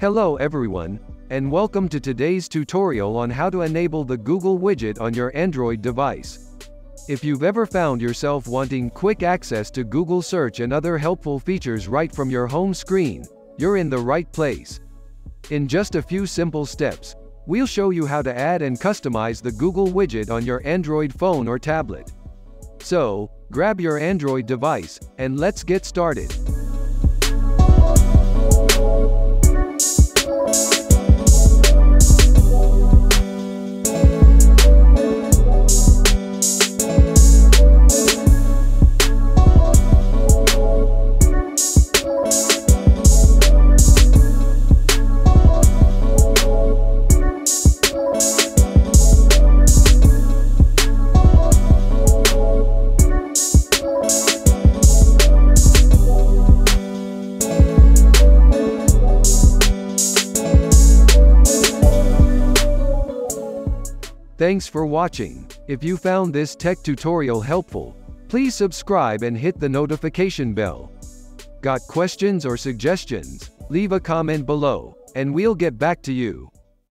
Hello everyone, and welcome to today's tutorial on how to enable the Google Widget on your Android device. If you've ever found yourself wanting quick access to Google Search and other helpful features right from your home screen, you're in the right place. In just a few simple steps, we'll show you how to add and customize the Google Widget on your Android phone or tablet. So, grab your Android device, and let's get started. Thanks for watching. If you found this tech tutorial helpful, please subscribe and hit the notification bell. Got questions or suggestions? Leave a comment below, and we'll get back to you.